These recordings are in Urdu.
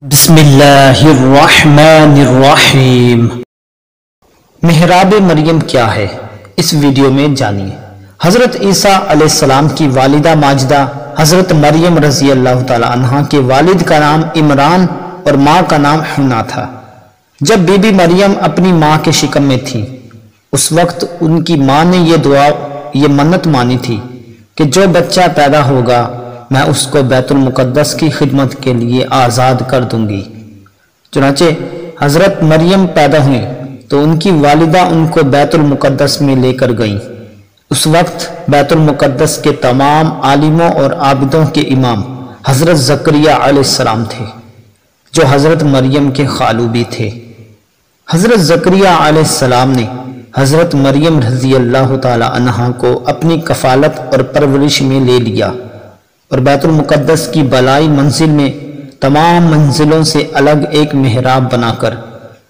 بسم اللہ الرحمن الرحیم۔ محراب مریم کیا ہے، اس ویڈیو میں جانیے۔ حضرت عیسیٰ علیہ السلام کی والدہ ماجدہ حضرت مریم رضی اللہ تعالی عنہا کے والد کا نام عمران اور ماں کا نام حنا تھا۔ جب بی بی مریم اپنی ماں کے شکم میں تھی، اس وقت ان کی ماں نے یہ منت مانی تھی کہ جو بچہ پیدا ہوگا میں اس کو بیت المقدس کی خدمت کے لیے آزاد کر دوں گی۔ چنانچہ حضرت مریم پیدا ہوئی تو ان کی والدہ ان کو بیت المقدس میں لے کر گئیں۔ اس وقت بیت المقدس کے تمام عالموں اور عابدوں کے امام حضرت زکریا علیہ السلام تھے، جو حضرت مریم کے خالو بھی تھے۔ حضرت زکریا علیہ السلام نے حضرت مریم رضی اللہ تعالی عنہا کو اپنی کفالت اور پرورش میں لے لیا اور بیت المقدس کی بالائی منزل میں تمام منزلوں سے الگ ایک محراب بنا کر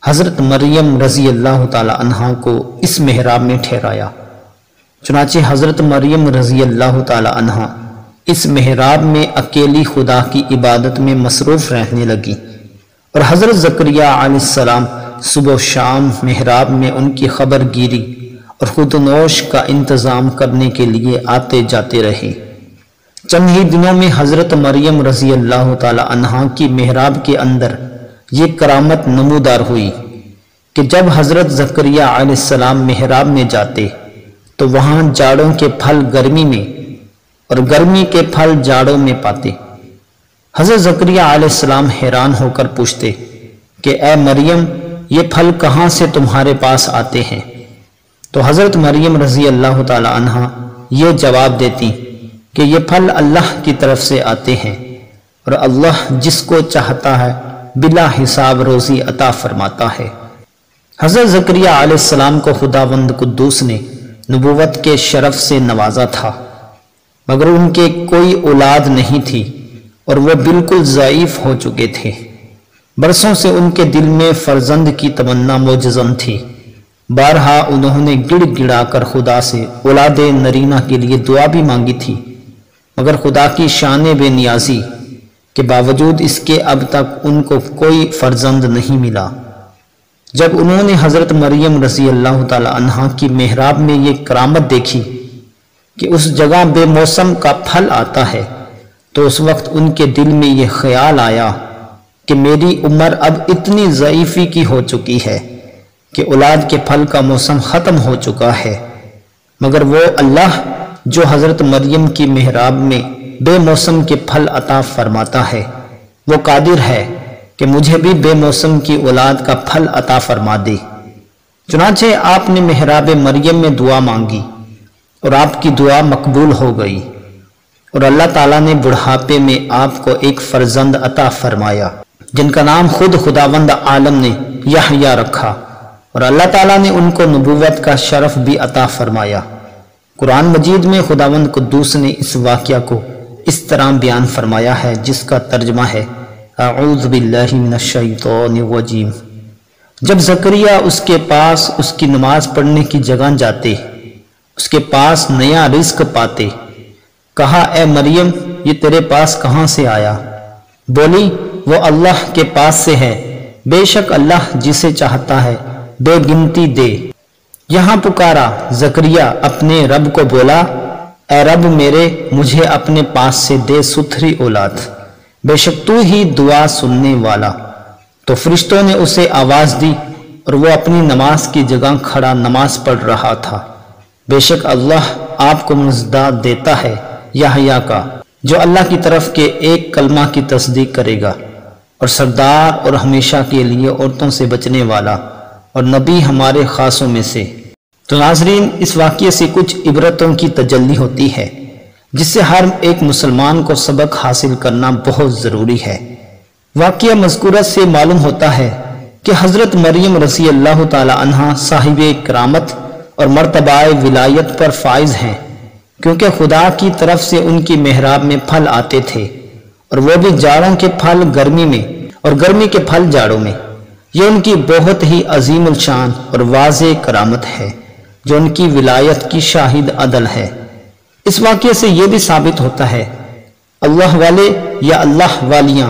حضرت مریم رضی اللہ تعالی عنہا کو اس محراب میں ٹھہرایا۔ چنانچہ حضرت مریم رضی اللہ تعالی عنہا اس محراب میں اکیلی خدا کی عبادت میں مصروف رہنے لگی، اور حضرت زکریا علیہ السلام صبح و شام محراب میں ان کی خبر گیری اور خود نوش کا انتظام کرنے کے لیے آتے جاتے رہے۔ چند ہی دنوں میں حضرت مریم رضی اللہ تعالی عنہا کی محراب کے اندر یہ کرامت نمودار ہوئی کہ جب حضرت زکریا علیہ السلام محراب میں جاتے تو وہاں جاڑوں کے پھل گرمی میں اور گرمی کے پھل جاڑوں میں پاتے۔ حضرت زکریا علیہ السلام حیران ہو کر پوچھتے کہ اے مریم، یہ پھل کہاں سے تمہارے پاس آتے ہیں؟ تو حضرت مریم رضی اللہ تعالی عنہا یہ جواب دیتی کہ یہ پھل اللہ کی طرف سے آتے ہیں، اور اللہ جس کو چاہتا ہے بلا حساب روزی عطا فرماتا ہے۔ حضرت زکریا علیہ السلام کو خداوند قدوس نے نبوت کے شرف سے نوازا تھا، مگر ان کے کوئی اولاد نہیں تھی اور وہ بالکل ضعیف ہو چکے تھے۔ برسوں سے ان کے دل میں فرزند کی تمنا موجزن تھی۔ بارہا انہوں نے گڑ گڑا کر خدا سے اولاد نرینہ کے لیے دعا بھی مانگی تھی، مگر خدا کی شان بے نیازی کے باوجود اس کے اب تک ان کو کوئی فرزند نہیں ملا۔ جب انہوں نے حضرت مریم رضی اللہ تعالی عنہا کی محراب میں یہ کرامت دیکھی کہ اس جگہ بے موسم کا پھل آتا ہے، تو اس وقت ان کے دل میں یہ خیال آیا کہ میری عمر اب اتنی ضعیفی کی ہو چکی ہے کہ اولاد کے پھل کا موسم ختم ہو چکا ہے، مگر وہ اللہ جو حضرت مریم کی محراب میں بے موسم کے پھل عطا فرماتا ہے، وہ قادر ہے کہ مجھے بھی بے موسم کی اولاد کا پھل عطا فرما دے۔ چنانچہ آپ نے محراب مریم میں دعا مانگی اور آپ کی دعا مقبول ہو گئی، اور اللہ تعالیٰ نے بڑھاپے میں آپ کو ایک فرزند عطا فرمایا جن کا نام خود خداوند عالم نے یحییٰ رکھا، اور اللہ تعالیٰ نے ان کو نبوت کا شرف بھی عطا فرمایا۔ قرآن مجید میں خداوند قدوس نے اس واقعہ کو اس طرح بیان فرمایا ہے، جس کا ترجمہ ہے اعوذ باللہ من الشیطان الرجیم۔ جب زکریا اس کے پاس اس کی نماز پڑھنے کی جگہ جاتے، اس کے پاس نیا رزق پاتے، کہا اے مریم، یہ تیرے پاس کہاں سے آیا؟ بولی وہ اللہ کے پاس سے ہے، بے شک اللہ جسے چاہتا ہے بے گنتی دے۔ یہاں پکارا زکریا اپنے رب کو، بولا اے رب میرے، مجھے اپنے پاس سے دے ستھری اولاد، بے شک تو ہی دعا سننے والا۔ تو فرشتوں نے اسے آواز دی اور وہ اپنی نماز کی جگہ کھڑا نماز پڑھ رہا تھا۔ بے شک اللہ آپ کو مزداد دیتا ہے یحییٰ کا، جو اللہ کی طرف کے ایک کلمہ کی تصدیق کرے گا، اور سردار اور ہمیشہ کے لیے عورتوں سے بچنے والا اور نبی ہمارے خاصوں میں سے۔ تو ناظرین، اس واقعے سے کچھ عبرتوں کی تجلی ہوتی ہے جس سے ہر ایک مسلمان کو سبق حاصل کرنا بہت ضروری ہے۔ واقعہ مذکورہ سے معلوم ہوتا ہے کہ حضرت مریم رضی اللہ تعالی عنہا صاحب کرامت اور مرتبہ ولایت پر فائز ہیں، کیونکہ خدا کی طرف سے ان کی محراب میں پھل آتے تھے، اور وہ بھی جاڑوں کے پھل گرمی میں اور گرمی کے پھل جاڑوں میں۔ یہ ان کی بہت ہی عظیم الشان اور واضح کرامت ہے جو ان کی ولایت کی شاہد عدل ہے۔ اس واقعے سے یہ بھی ثابت ہوتا ہے اللہ والے یا اللہ والیاں